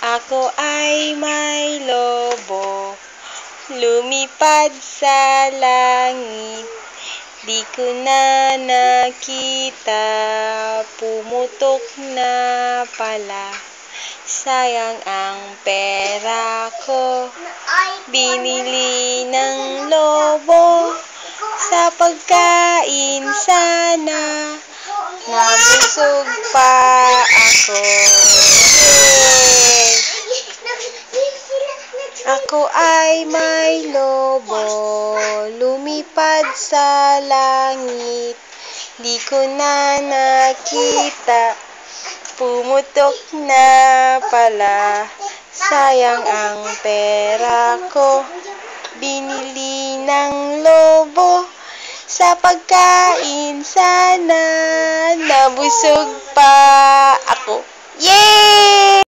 Ako ay may lobo, lumipad sa langit. Di ko na nakita, pumutok na pala. Sayang ang pera ko, binili ng lobo. Sa pagkain sana, nabusog pa ako. Ako ay may lobo, lumipad sa langit. Di ko na nakita, pumutok na pala. Sayang ang pera ko, binili ng lobo. Sa pagkain sana, nabusog pa ako. Yay!